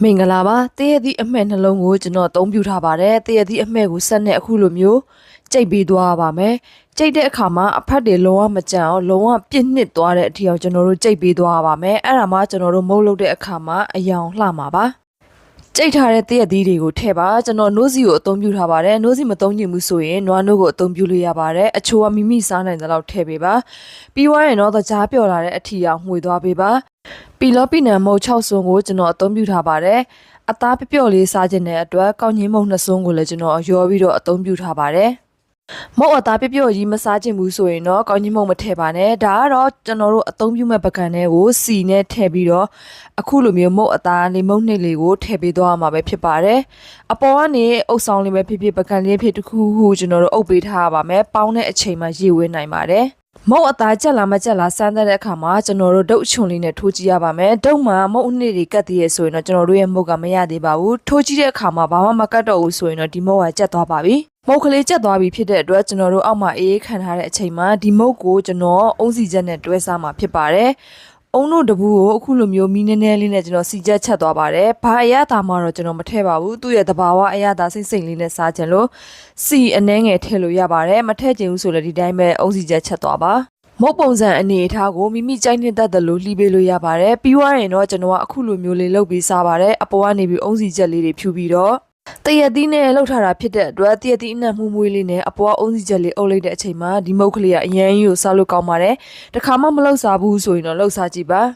မင်္ဂလာပါတည့်ရသည့်အမှဲ့နှလုံးကိုကျွန်တော်အသုံးပြုထားပါတယ်တည့်ရသည့်အမှဲ့ကိုဆက်နဲ့အခုလိုမျိုးကြိတ်ပေးသွားပါမယ်ကြိတ်တဲ့အခါမှာအဖက်တွေလုံးဝမကြံအောင်လုံးဝပြစ်နှစ်သွားတဲ့အထီအောင်ကျွန်တော်တို့ကြိတ်ပေးသွားပါမယ်အဲ့ဒါမှကျွန်တော်တို့မုတ်လုပ်တဲ့အခါမှာအယောင်လှမှာပါကြိတ်ထားတဲ့တည့်ရသီးတွေကိုထည့်ပါကျွန်တော်နိုးစီကိုအသုံးပြုထားပါတယ်နိုးစီမသုံးချင်ဘူးဆိုရင်နွားနိုးကိုအသုံးပြုလို့ရပါတယ်အချိုးကမိမိစားနိုင်တဲ့လောက်ထည့်ပေးပါပြီးွားရင်တော့သကြားပျော်လာတဲ့အထီအောင်မှွေသွားပေးပါပီလောပီနံမုတ်6စွန်းကိုကျွန်တော်အသုံးပြုထားပါတယ်အသားပျော့လေးစားခြင်းတဲ့အတွက်ကောက်ညင်းမုတ်2စွန်းကိုလည်းကျွန်တော်ရောပြီးတော့အသုံးပြုထားပါတယ်မုတ်အသားပျော့ကြီးမစားခြင်းဘူးဆိုရင်တော့ကောက်ညင်းမုတ်မထည့်ပါနဲ့ဒါကတော့ကျွန်တော်တို့အသုံးပြုမဲ့ပကံတွေကိုစီနဲ့ထည့်ပြီးတော့အခုလိုမျိုးမုတ်အသားလေးမုတ်နှစ်လေးကိုထည့်ပေးသွားမှာပဲဖြစ်ပါတယ်အပေါ်ကနေအုပ်ဆောင်လေးပဲဖြစ်ဖြစ်ပကံလေးဖြစ်တစ်ခုခုကျွန်တော်တို့အုပ်ပေးထားရပါမယ်ပေါင်းတဲ့အချိန်မှာရေဝဲနိုင်ပါတယ်မုတ်အသားကြက်လာမကြက်လာစမ်းတဲ့အခါမှာကျွန်တော်တို့ဒုတ်အချွန်လေးနဲ့ထိုးကြည့်ရပါမယ်ဒုတ်မှာမုတ်အနှစ်တွေကတ်သေးရဆိုရင်တော့ကျွန်တော်တို့ရဲ့မုတ်ကမရသေးပါဘူးထိုးကြည့်တဲ့အခါမှာဘာမှမကတ်တော့ဘူးဆိုရင်တော့ဒီမုတ်ကကြက်သွားပါပြီမုတ်ကလေးကြက်သွားပြီဖြစ်တဲ့အတွက်ကျွန်တော်တို့အောက်မှာအေးခံထားတဲ့အချိန်မှာဒီမုတ်ကိုကျွန်တော်အုံးစီချက်နဲ့တွဲစားမှာဖြစ်ပါတယ်အုံတို့တပူကိုအခုလိုမျိုးမီးနဲနဲလေးနဲ့ကျွန်တော်စီချက်ချက်သွားပါတယ်။ဘာအရသာမှတော့ကျွန်တော်မထည့်ပါဘူး။သူ့ရဲ့တဘာဝအရသာစိတ်စိတ်လေးနဲ့စားခြင်းလို့စီအနှဲငယ်ထည့်လို့ရပါတယ်။မထည့်ချင်ဘူးဆိုလည်းဒီတိုင်းပဲအုံးစီချက်ချက်သွားပါ။မုတ်ပုံစံအနေအထားကိုမိမိကြိုက်နှစ်သက်တယ်လို့လှီးပေးလို့ရပါတယ်။ပြီးွားရင်တော့ကျွန်တော်ကအခုလိုမျိုးလေးလုပ်ပြီးစားပါတယ်။အပေါ်ကနေပြီးအုံးစီချက်လေးတွေဖြူပြီးတော့တရက်သီးနဲ့လှုပ်ထားတာဖြစ်တဲ့အတွက်တရက်သီးအနံ့မှုမွေးလေးနဲ့အပေါ်အုံးစီချက်လေးအုပ်လိုက်တဲ့အချိန်မှာဒီမုတ်ကလေးကအရန်ကြီးကိုစားလို့ကောင်းပါတယ်။တခါမှမလှုပ်စားဘူးဆိုရင်တော့လှုပ်စားကြည့်ပါ။